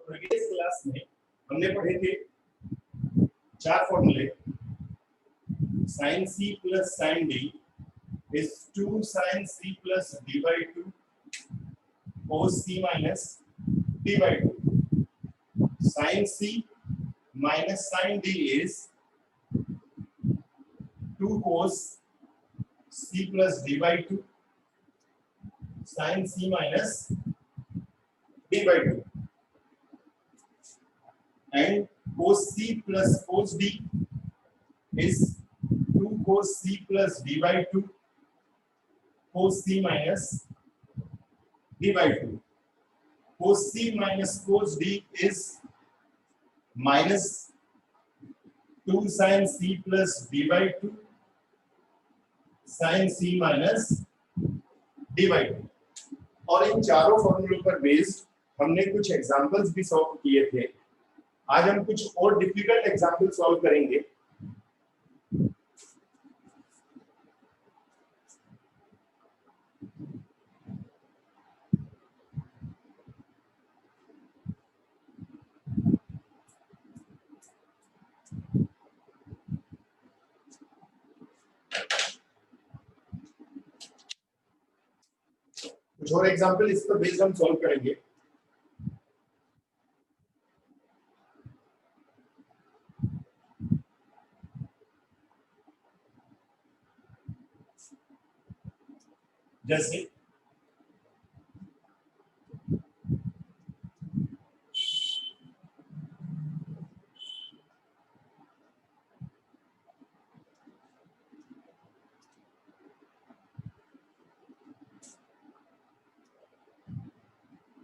Previous class में हमने पढ़े थे चार फॉर्मूले। sin c plus sin d is 2 sin c plus d by 2 cos c minus d by 2. sin c minus sin d is 2 cos c plus d by 2 sin c minus d by 2, and cos c plus cos d is 2 cos c plus d by 2 cos c minus d by 2. Cos c minus cos d is minus 2 sin c plus d by 2 sin c minus d by 2. और इन चारों फॉर्मूलों पर based हमने कुछ examples भी solve किए थे। आज हम कुछ और डिफिकल्ट एग्जांपल सॉल्व करेंगे। कुछ और एग्जांपल इस पर बेस्ड हम सॉल्व करेंगे। जैसे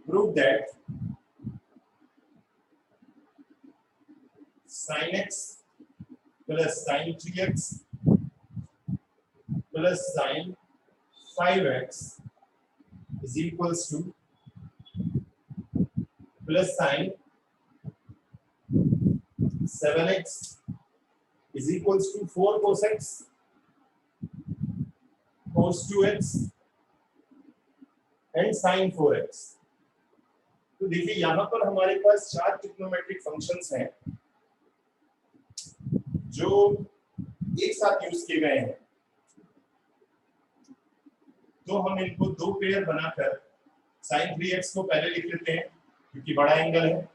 prove that sin x plus sin 3x plus sin 5x is equals to plus sin 7x is equals to 4 cos x cos 2x and sin 4x। तो देखिए यहाँ पर हमारे पास चार ट्रिग्नोमेट्रिक फंक्शंस हैं जो एक साथ यूज किए गए हैं। तो हम इनको दो पेयर बनाकर sin 3x को पहले लिख लेते हैं क्योंकि बड़ा एंगल है।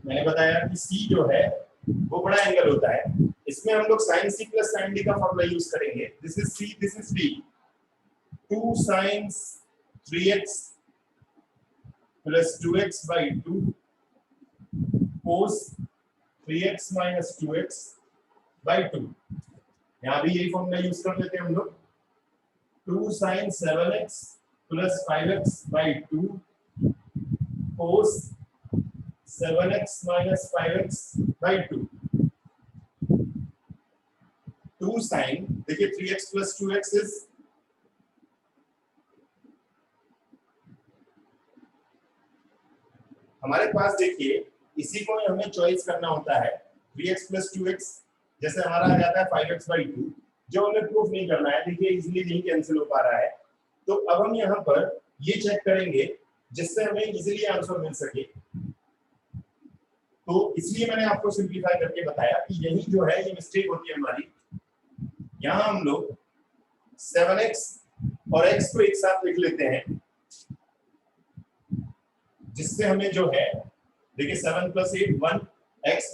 मैंने बताया कि c जो है वो बड़ा एंगल होता है। इसमें हम लोग sin c plus sin d का फॉर्मूला यूज करेंगे। This is c, this is d। 2 sin 3x plus 2x by 2 cos 3x minus 2x by 2। यहाँ भी यही फॉर्मूला यूज कर लेते हैं हम लोग। 2 sin 7x plus 5x by 2 cos 7x minus 5x by 2। 2 sin, देखिए 3x plus 2x is हमारे पास, देखिए इसी को हमें चॉइस करना होता है। 3x plus 2x जैसे हमारा आ जाता है 5x by 2, जो हमें प्रूफ नहीं करना है। देखिए इजीली नहीं कैंसिल हो पा रहा है। तो अब हम यहाँ पर ये चेक करेंगे जिससे हमें इजीली आंसर मिल सके। तो इसलिए मैंने आपको सिंपलीफाई करके बताया कि यही जो है ये मिस्टेक होती है हमारी। यहाँ हम लोग 7x और x को एक साथ लिख लेते हैं जिससे हमें जो है, देखिए 7 plus 8 1x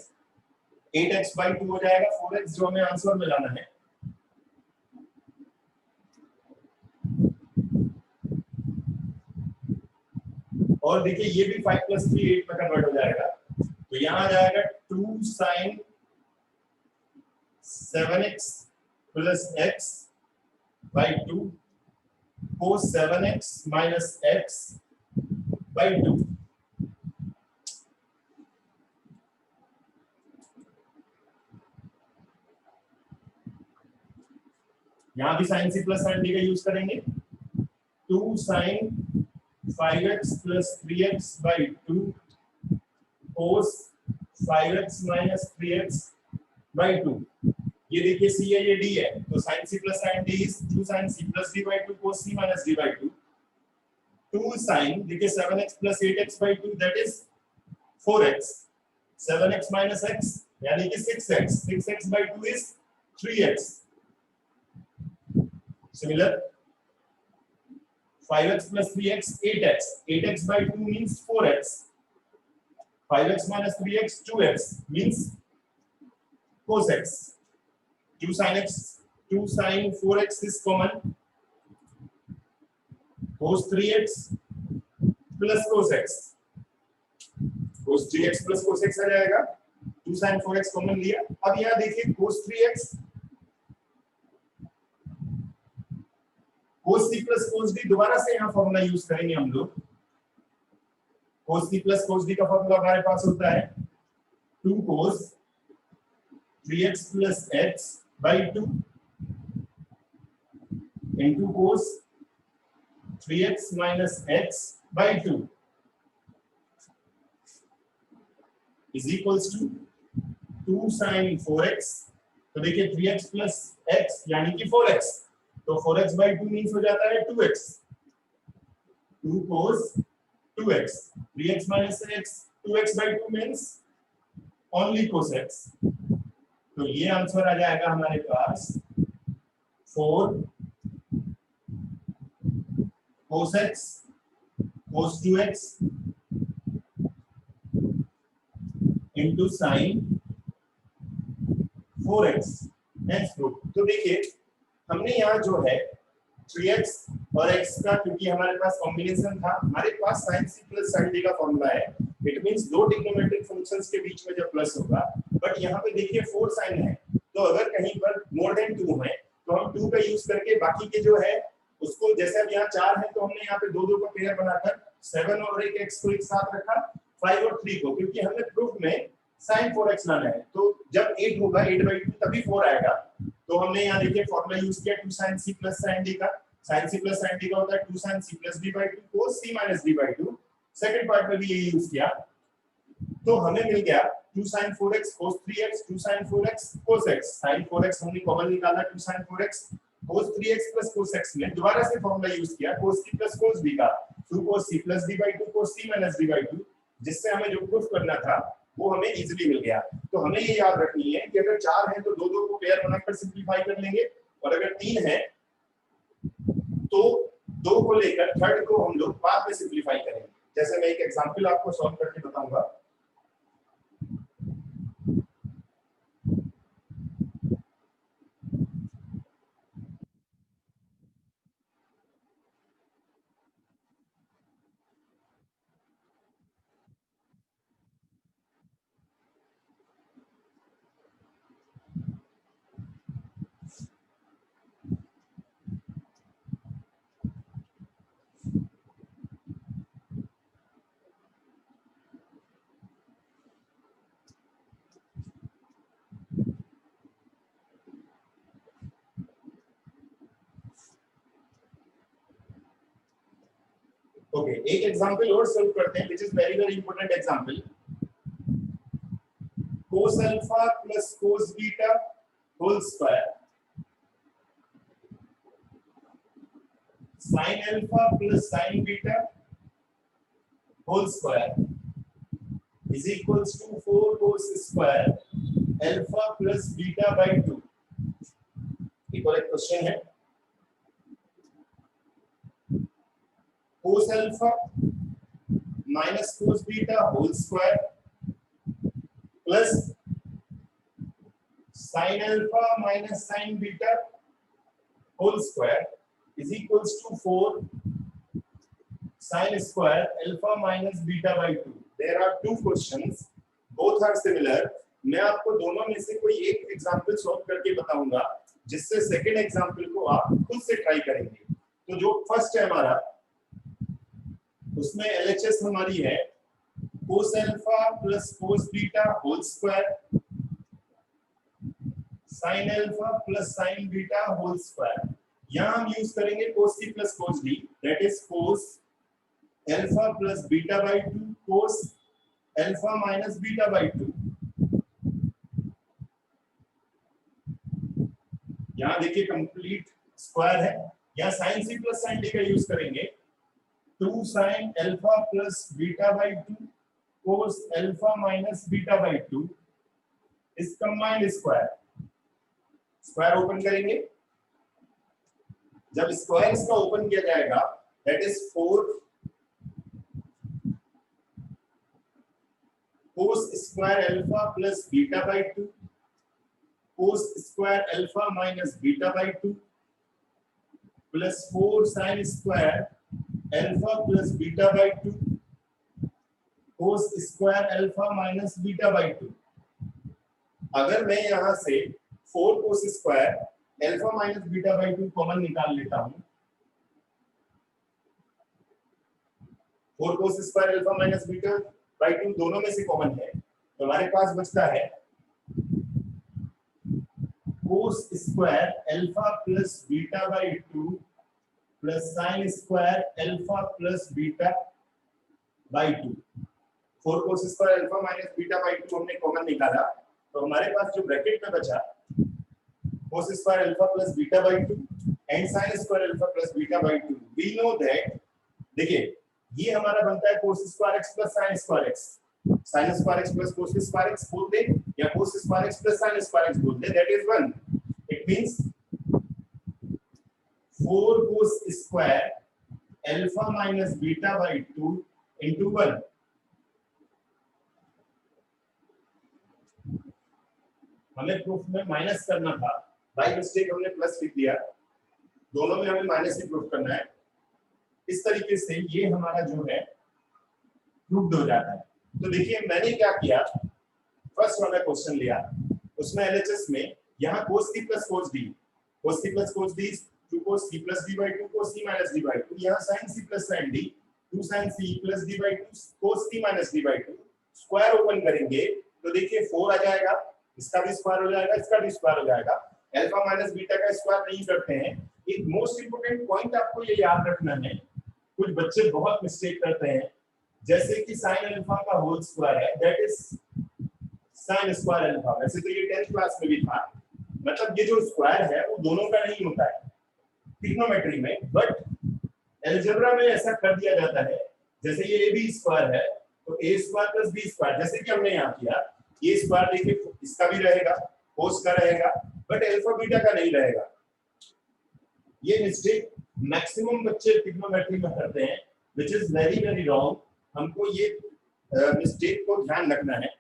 8x by 2 हो जाएगा 4x, जो हमें आंसर में लाना है। और देखिए ये भी 5 plus 3 8 में कन्वर्ट हो जाएगा। तो यहाँ आ जाएगा 2 sin 7x plus x by 2 cos 7x minus x by 2। यहां भी sin c plus sin d का यूज करेंगे। 2 sin 5x plus 3x by 2 cos 5x minus 3x by 2। ये देखिए c है, ये d है, तो sin c plus sin d is 2 sin c plus d by 2 cos c minus d by 2। 2 sin, देखिए 7x plus 8x by 2 that is 4x, 7x minus x यानी कि 6x, 6x by 2 is 3x. Similar, 5x plus 3x 8x, 8x by 2 means 4x, 5x minus 3x 2x means cos x, 2 sin x, 2 sin 4x is common, cos 3x plus cos x, cos 3x plus cos x आ जाएगा, 2 sin 4x common लिया. अब यहाँ देखिए cos 3x, cos c plus cos d, दोबारा से यहाँ formula use करेंगे हम लोग. cos c plus cos d का फॉर्मूला हमारे पास होता है 2 cos 3x plus x by 2 into cos 3x minus x by 2 is equals to 2 sin 4x. तो देखिए 3x plus x यानी कि 4x, तो 4x by 2 मीन्स हो जाता है 2x, 2 cos 2x, 3x minus x, 2x by 2 means only cos x. तो ये आंसर आ जाएगा हमारे पास 4 cos x cos 2x into sin 4x. Next group. तो देखिए हमने यहाँ जो है 3x और x का, क्योंकि हमारे पास कॉम्बिनेशन था, हमारे पास sin c plus sin d का फॉर्मूला है. इट मींस दो ट्रिग्नोमेट्रिक फंक्शंस के बीच में जब प्लस होगा, बट यहाँ पे देखिए 4 sin है, तो अगर कहीं पर मोर देन 2 है तो हम 2 का यूज करके बाकी के जो है उसको, जैसे अब यहाँ 4 है तो हमने यहाँ पे 2 का पेयर बनाकर 7 और एक x को एक साथ रखा, 5 और 3 को, क्योंकि हमने प्रूफ में sin 4x लाना है. तो जब 8 होगा 8/2 तभी 4 आएगा. तो हमने यहाँ देखिए फॉर्मूला यूज किया 2 sin c plus sin d का. sin c plus sin d का होता है 2 sin c plus d/2 cos c minus d/2. Second part में भी ये यूज किया, तो हमें मिल गया 2 sin 4x cos 3x, 2 sin 4x cos x. sin 4x हमने कॉमन निकाला, 2 sin 4x cos 3x plus cos x में दोबारा से फॉर्मूला यूज किया cos c plus cos d का, 2 cos c plus d/2 cos c minus d/2, जिससे हमें जो प्रूफ करना था वो हमें इजीली मिल गया. तो हमें ये याद रखनी है कि अगर 4 है तो 2 को पेयर बनाकर सिंपलीफाई कर लेंगे, और अगर 3 है तो 2 को लेकर थर्ड को हम लोग बाद में सिंपलीफाई करेंगे. जैसे मैं एक एग्जांपल आपको सॉल्व करके बताऊंगा. ओके, एक एग्जांपल और सॉल्व करते हैं which is very very important example. cos alpha plus cos beta whole square, sin alpha plus sin beta whole square is equals to 4 cos square alpha plus beta by 2. एक और एक question है. cos alpha minus cos beta whole square plus sin alpha minus sin beta whole square is equals to 4 sin square alpha minus beta by 2. There are two questions, both are similar. मैं आपको दोनों में से कोई एक example solve करके बताऊंगा, जिससे सेकंड एग्जांपल को आप खुद से ट्राई करेंगे. तो जो फर्स्ट है हमारा, उसमें LHS हमारी है cos alpha plus cos beta whole square sin alpha plus sin beta whole square. यहाँ हम यूज करेंगे cos c plus cos d, that is cos alpha plus beta by 2 cos alpha minus beta by 2. यहाँ देखिए complete square है. यहाँ sin c plus sin d का use करेंगे 2 sin alpha plus beta by 2 cos alpha minus beta by 2 इस combined square, square open करेंगे। जब square इसका ओपन किया जाएगा that is 4 cos square alpha plus beta by 2 cos square alpha minus beta by 2 plus 4 sin square alpha plus beta by 2 cos square alpha minus beta by 2। अगर मैं यहां से 4 cos square alpha minus beta by 2 common निकाल लेता हूं, 4 cos square alpha minus beta by 2 दोनों में से कॉमन है, तो हमारे पास बचता है cos square alpha plus beta by 2 plus sin square alpha plus beta by 2। 4 cos square alpha minus beta by 2 हमने कॉमन निकाला, तो हमारे पास जो ब्रैकेट में बचा cos square alpha plus beta by 2 and sin square alpha plus beta by 2। We know that, देखिए ये हमारा बनता है cos square x plus sin square x, sin square x plus cos square x बोल दे या cos square x plus sin square x बोल दे, that is 1। It means 4 cos square alpha minus beta by 2 into 1। हमें proof में minus करना था, by mistake हमने प्लस लिख दिया, दोनों में हमें माइनस ही प्रूफ करना है। इस तरीके से ये हमारा जो है प्रूव्ड हो जाता है। तो देखिए मैंने क्या किया, फर्स्ट वाला क्वेश्चन लिया, उसमें एलएचएस में यहाँ cos c plus cos d, cos c plus cos d 2 cos c plus d by 2 cos c minus d by 2, यहाँ sin c plus sin d 2 sin c plus d by 2 cos c minus d by 2। Square open करेंगे तो देखिए 4 आ जाएगा, इसका भी square हो जाएगा, इसका भी स्क्वायर हो जाएगा। अल्फा माइनस बीटा का स्क्वायर नहीं करते हैं। एक मोस्ट इंपोर्टेंट पॉइंट आपको ये याद रखना है, कुछ बच्चे बहुत मिस्टेक करते हैं, जैसे कि sin अल्फा का होल स्क्वायर है that is sin square alpha. वैसे तो ये 10th क्लास में भी था, मतलब ये जो स्क्वायर है वो दोनों का नहीं होता है ट्रिग्नोमेट्री में, बट अलजेब्रा में ऐसा कर दिया जाता है। जैसे ये a b स्क्वायर है तो a square plus b square, जैसे कि हमने यहाँ किया, ये स्क्वायर देखिए इसका भी रहेगा, cos का रहेगा, बट अल्फा बीटा का नहीं रहेगा। ये मिस्टेक मैक्सिमम बच्चे ट्रिग्नोमेट्री में करते हैं, which is very very wrong. हमको ये मिस्टेक को ध्यान रखना है।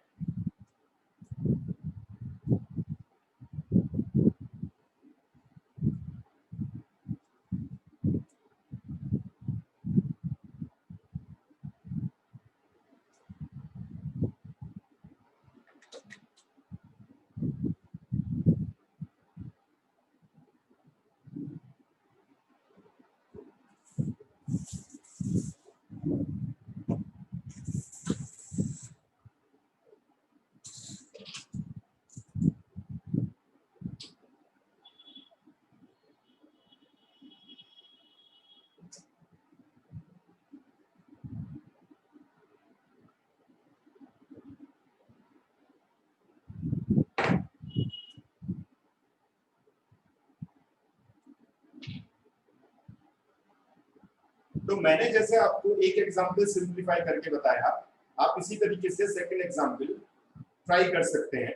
तो मैंने जैसे आपको एक एग्जांपल सिंपलीफाई करके बताया, आप इसी तरीके से सेकंड एग्जांपल ट्राई कर सकते हैं।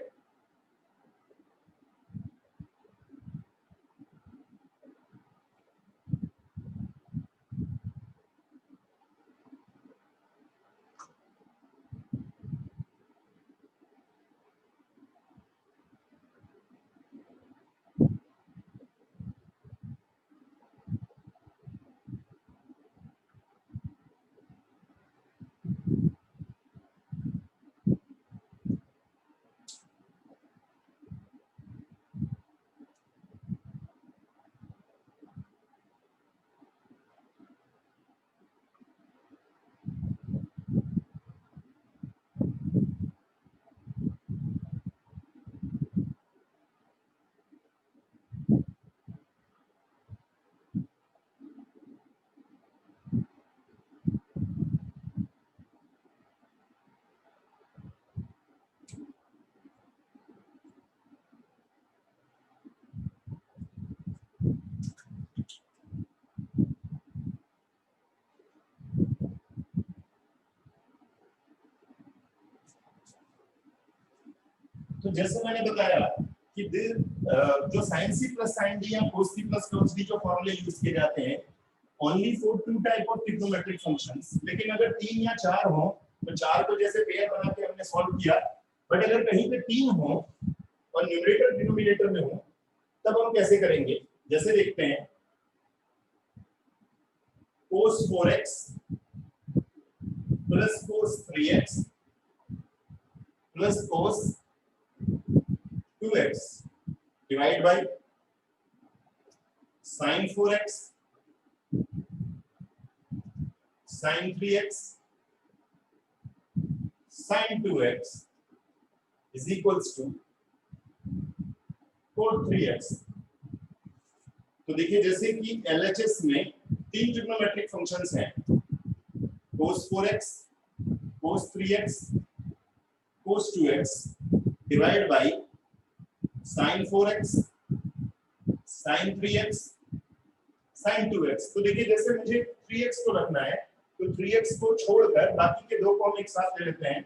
जैसे मैंने बताया कि जो sin c plus sin d या cos c plus cos d जो फॉर्मूले यूज किए जाते हैं only for two type of trigonometric functions, लेकिन अगर 3 या 4 हो तो 4 को जैसे पेयर बना के हमने सॉल्व किया, बट अगर कहीं पे 3 हो और न्यूमरेटर डिनोमिनेटर में हो तब हम कैसे करेंगे? जैसे देखते हैं cos 4x plus cos 3x plus cos 2x divided by sin 4x sin 3x sin 2x is equals to cos 3x। तो देखिए जैसे कि LHS में 3 ट्रिग्नोमेट्रिक फंक्शंस हैं, cos 4x cos 3x cos 2x divided by sin 4x sin 3x sin 2x। तो देखिए जैसे मुझे 3x को रखना है तो 3x को छोड़कर बाकी के दो को हम एक साथ ले लेते हैं,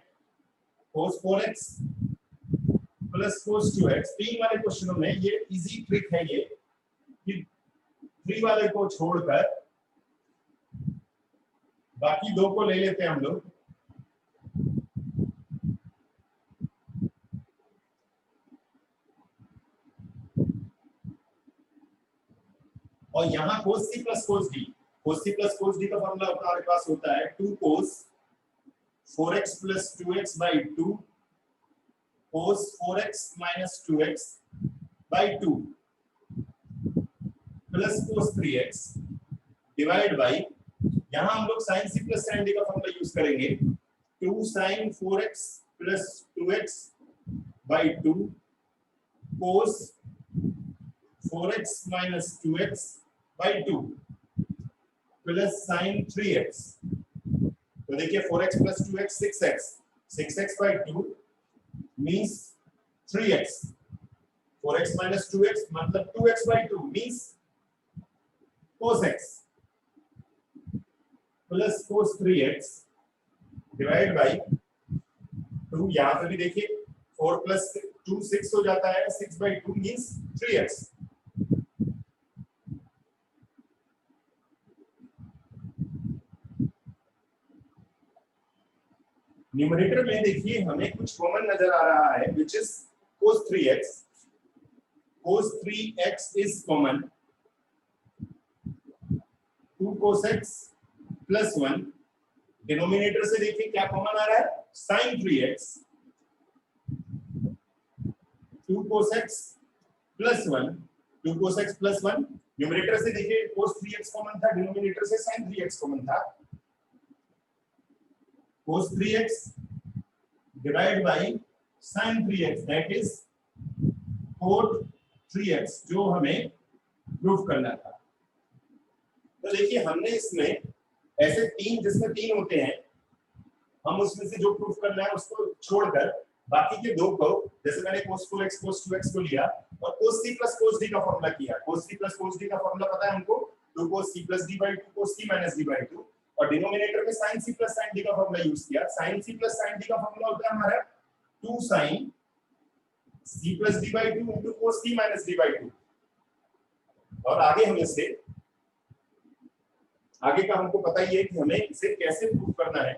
cos 4x plus cos 2x। 3 वाले क्वेश्चनों में ये इजी ट्रिक है ये कि 3 वाले को छोड़कर बाकी दो को ले लेते हैं हम लोग, और यहाँ cos c plus cos d, cos c plus cos d का फॉर्मूला हमारे पास होता है 2 cos 4x plus 2x by 2 cos 4x minus 2x by 2 plus cos 3x divided by, यहाँ हम लोग sin c plus sin d का formula use करेंगे 2 sin 4x plus 2x by 2 cos 4x minus 2x by 2 plus sin 3x। तो देखिए 4x plus 2x 6x, 6x by 2 means 3x, 4x minus 2x मतलब 2x by 2 means cos x plus cos 3x divided by 2। यहाँ पे भी देखिए 4 plus 2 6 हो जाता है, 6 by 2 means 3x। न्यूमरेटर में देखिए हमें कुछ कॉमन नजर आ रहा है which is cos 3x, cos 3x is common, 2 cos x plus 1, denominator से देखिए क्या कॉमन आ रहा है sin 3x, 2 cos x plus 1, 2 cos x plus 1, numerator से देखिए cos 3x कॉमन था, डिनोमिनेटर से sin 3x कॉमन था, cos 3x divided by sin 3x that is cot 3x जो हमें प्रूफ करना था। तो देखिए हमने इसमें ऐसे 3 जिसमें 3 होते हैं, हम उसमें से जो प्रूफ करना है उसको छोड़कर बाकी के दो को, जैसे मैंने cos 4x cos 2x को लिया और cos c plus cos d का फॉर्मूला किया। cos c plus cos d का फॉर्मूला पता है हमको, 2 cos c plus d by 2 cos c minus d by 2, और डिनोमिनेटर में sin c plus sin d का फॉर्मूला यूज किया। sin c plus sin d का फॉर्मूला होता है हमारा 2 sin c plus d by 2 into cos c minus d by 2। और आगे हमें से आगे का हमको पता ही है कि हमें इसे कैसे प्रूव करना है।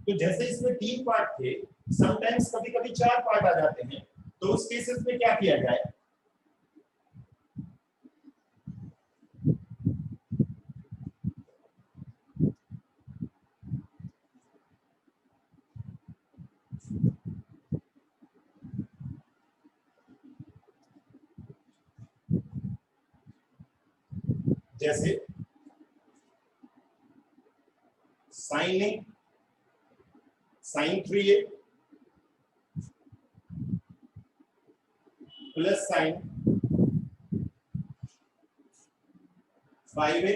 तो जैसे इसमें 3 पार्ट थे, समटाइम्स कभी-कभी 4 पार्ट आ जाते हैं, तो उस केसेस में क्या किया जाए? जैसे sine A sine 3a plus sine 5a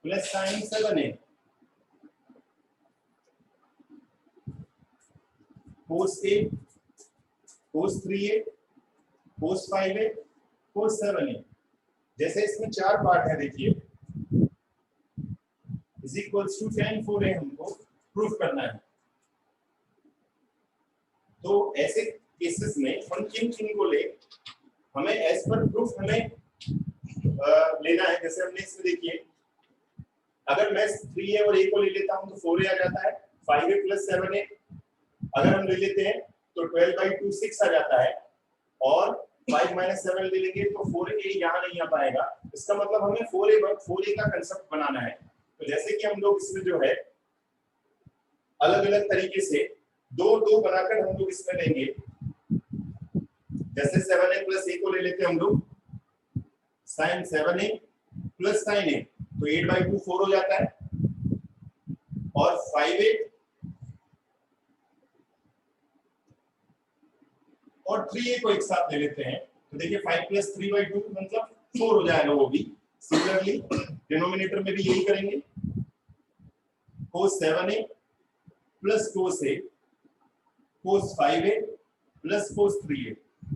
plus sine 7a cos a cos 3a cos 5a cos 7a। जैसे इसमें 4 पार्ट है, देखिए is equals to tan 4a हमको प्रूफ करना है। तो ऐसे केसेस में हम किन किन को ले, हमें एज पर प्रूफ हमें लेना है। जैसे हमने इसमें देखिए, अगर मैं 3a और a को ले लेता हूं तो 4a आ जाता है, 5a प्लस 7a अगर हम ले लेते हैं तो 12/2 6 आ जाता है, और 5 - 7 ले लेंगे तो 4a यहाँ नहीं आ पाएगा। इसका मतलब हमें 4a का कंसेप्ट बनाना है। तो जैसे कि हम लोग इसमें जो है अलग अलग तरीके से दो बनाकर हम लोग इसमें लेंगे। जैसे 7a प्लस a को ले लेते हैं हम लोग, sin 7a plus sin a, तो 8/2 4 हो जाता है, और 5a और 3a को एक साथ ले लेते हैं, तो देखिए 5 + 3/2 मतलब 4 हो जाएगा वो भी। सिमिलरली डिनोमिनेटर में भी यही करेंगे, cos 7a plus cos a cos 5a plus cos 3a।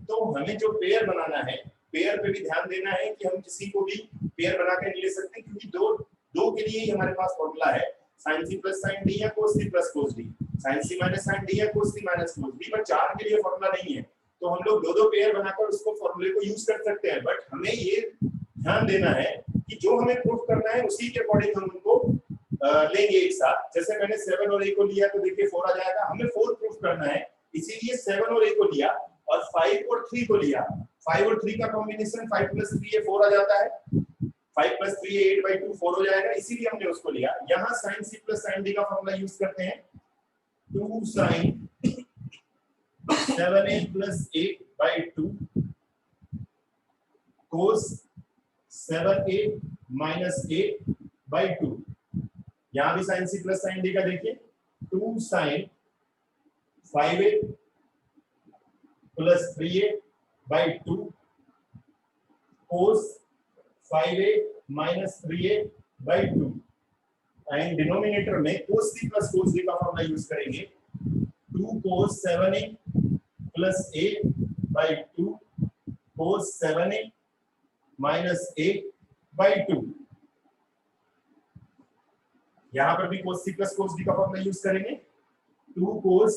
तो हमें जो पेयर बनाना है, पेयर पे भी ध्यान देना है कि हम किसी को भी पेयर बना के नहीं ले सकते, क्योंकि दो के लिए ही हमारे पास फॉर्मूला है, sin c plus sin d या cos c plus cos d, sin c minus sin d या cos c minus cos d, पर 4 के लिए फॉर्मूला नहीं है। तो हम लोग दो पेयर बनाकर उसको फॉर्मूले को यूज कर सकते हैं, बट हमें ये ध्यान देना है कि जो हमें प्रूफ करना है उसी के अकॉर्डिंग हम उनको लेंगे एक साथ। जैसे मैंने 7 और a को लिया तो देखिए 4 आ जाएगा, हमें 4 प्रूफ करना है, इसीलिए 7 और a को लिया और 5 और 3 को लिया। 5 और 3 का कॉम्बिनेशन 5 + 3a 4 आ जाता है, 5 + 3a 8/2 4 हो जाएगा, इसीलिए हमने उसको लिया। यहाँ sin c plus sin d का फॉर्मूला यूज करते हैं, 2 sin 7a plus 8/2 cos 7a minus 8/2। यहाँ भी sin c plus sin d का देखिए, 2 sin 5a plus 3a/2 cos 5a minus 3a/2, and denominator में cos c plus cos d का formula use करेंगे, 2 cos 7a plus a/2 cos 7a minus a/2। यहां पर भी cos c plus cos d का formula use करेंगे, 2 cos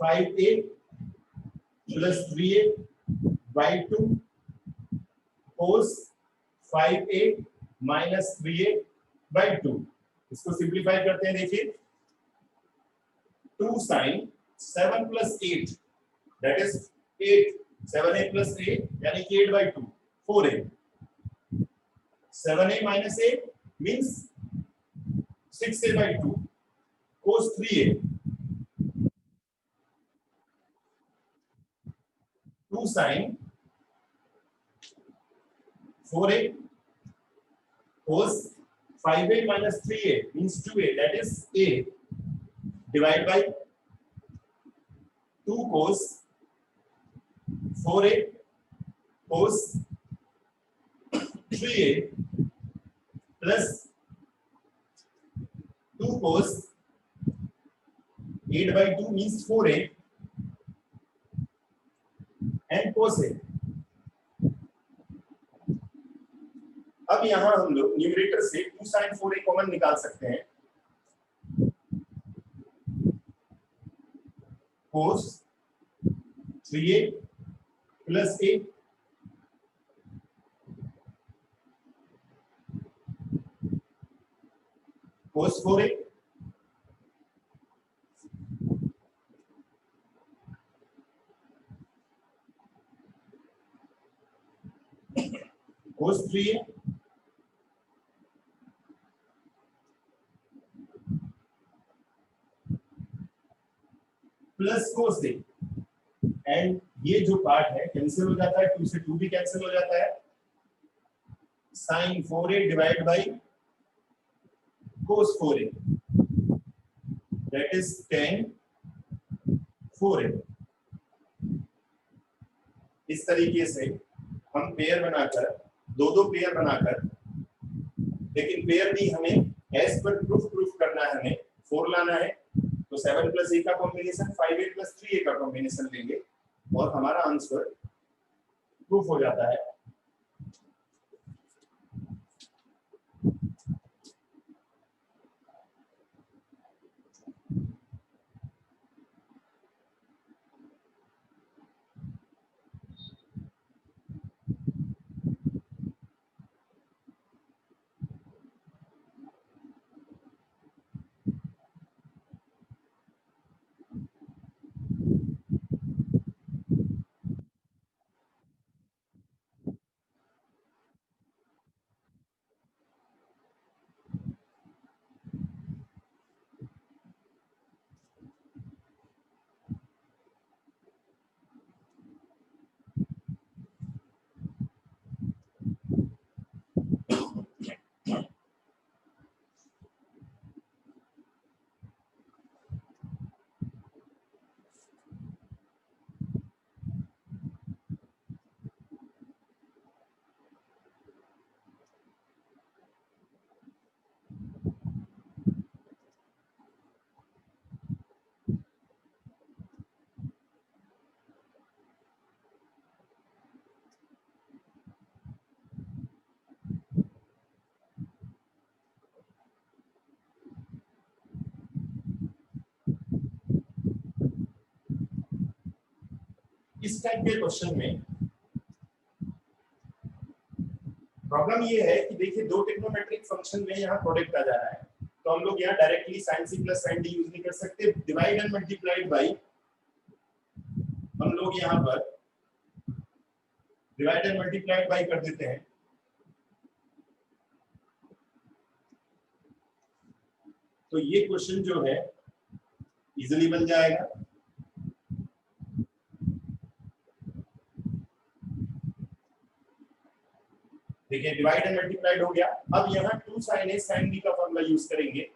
5a plus 3a/2 cos 5a minus 3a/2। इसको simplify करते हैं, देखिए 2 sin 7 plus 8 that is 8, 7a plus 8 यानी कि 8/2 4a, 7a minus a means 6a/2 cos 3a, 2 sin 4a cos 5a minus 3a means 2a, that is a, divided by 2 cos 4a cos 3a plus 2 cos 8/2 means 4a and cos a। अब यहां हम लोग numerator से 2 sin 4a common निकाल सकते हैं, cos 3a plus a cos 4a cos 3a plus cos a, and ये जो पार्ट है कैंसिल हो जाता है, 2 से 2 भी कैंसिल हो जाता है, sin 4a divide by cos 4a that is tan 4a। इस तरीके से हम पेयर बनाकर दो पेयर बनाकर, लेकिन पेयर भी हमें एज पर प्रूफ करना है, हमें 4 लाना है, तो 7 + a का कॉम्बिनेशन 5a + 3a का कॉम्बिनेशन लेंगे और हमारा आंसर प्रूफ हो जाता है। इस टाइप के क्वेश्चन में प्रॉब्लम ये है कि देखिए दो ट्रिग्नोमेट्रिक फंक्शन में यहाँ प्रोडक्ट आ जा रहा है, तो हम लोग यहाँ directly sin c + sin d use नहीं कर सकते, डिवाइड एंड मल्टीप्लाइड बाय, हम लोग यहाँ पर डिवाइड एंड मल्टीप्लाइड बाय कर देते हैं। तो ये क्वेश्चन जो है इजीली बन जाएगा। देखिए डिवाइड एंड मल्टीप्लाइड हो गया। अब यहाँ 2 sin a sin b का फॉर्मूला यूज करेंगे,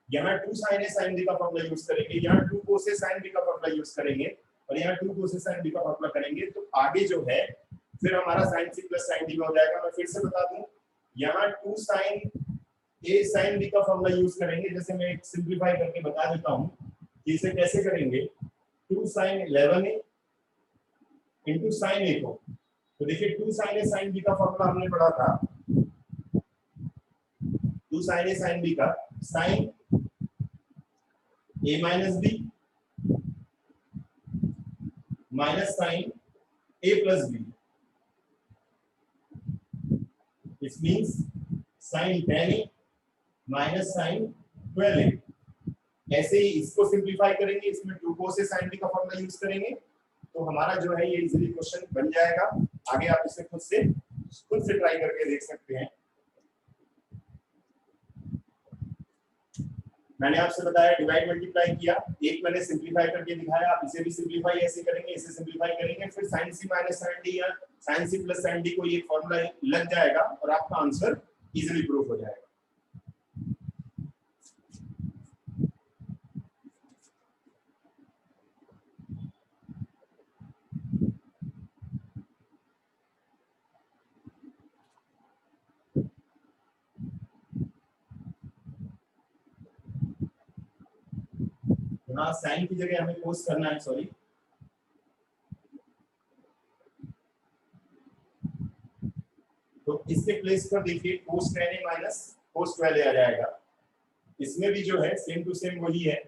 यहाँ 2 sin a sin b का फॉर्मूला यूज करेंगे, यहाँ 2 cos a sin b का फॉर्मूला यूज करेंगे और यहाँ 2 cos a sin b का फॉर्मूला करेंगे। तो आगे जो है फिर हमारा sin c + sin d हो जाएगा। मैं फिर से बता दूं, यहाँ 2 sin a sin b का फॉर्मूला यूज करेंगे। जैसे मैं सिंपलीफाई करके बता देता हूँ कि इसे कैसे करेंगे। 2 sin 11a into sin a को, तो देखिए 2 sin a sin b का फॉर्मूला हमने पढ़ा था, 2 sin a sin b का sin a - b minus sin a plus b, this means sin 10a minus sin 12a। ऐसे ही इसको सिंपलीफाई करेंगे, इसमें 2 cos a sin b का फॉर्मूला यूज करेंगे, तो हमारा जो है ये इजीली क्वेश्चन बन जाएगा। आगे आप इसे खुद से ट्राई करके देख सकते हैं। मैंने आपसे बताया डिवाइड मल्टीप्लाई किया, एक मैंने सिंपलीफाई करके दिखाया, आप इसे भी सिंपलीफाई ऐसे करेंगे, इसे सिंपलीफाई करेंगे, फिर sin c - sin d या sin c + sin d को ये फॉर्मूला लग जाएगा और आपका आंसर इजीली प्रूफ हो जाएगा। हाँ, साइन की जगह हमें कोस करना है, सॉरी। तो इसके प्लेस पर देखिए cos 10a - cos 12a आ जाएगा। इसमें भी जो है सेम टू सेम वही है,